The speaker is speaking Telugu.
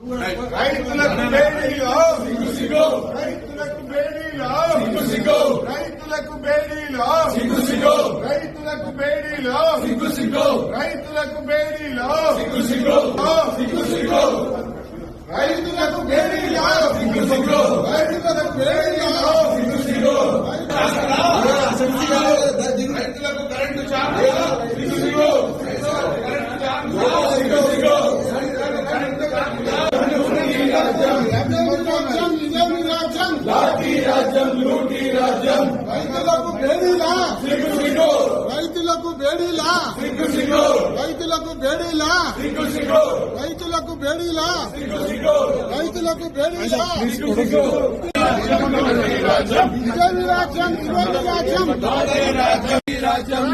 రైతులకు బేడీలో రైతులకు బేడీలో రైతులకు బేడీలో రైతులకు బేడీలో రైతులకు బేడీలో రైతులకు బేడీలో రైతులకు బేడీలో రైతులకు కరెంటు రాజ్యం లూటీ రాజ్యం రైతులకు బేడీలా రైతులకు బేడీలా రైతులకు బేడీలా రైతులకు బేడీలా రైతులకు బేడీలా రాజ్యం రాజ్యం రాజ్యం రాజ్యం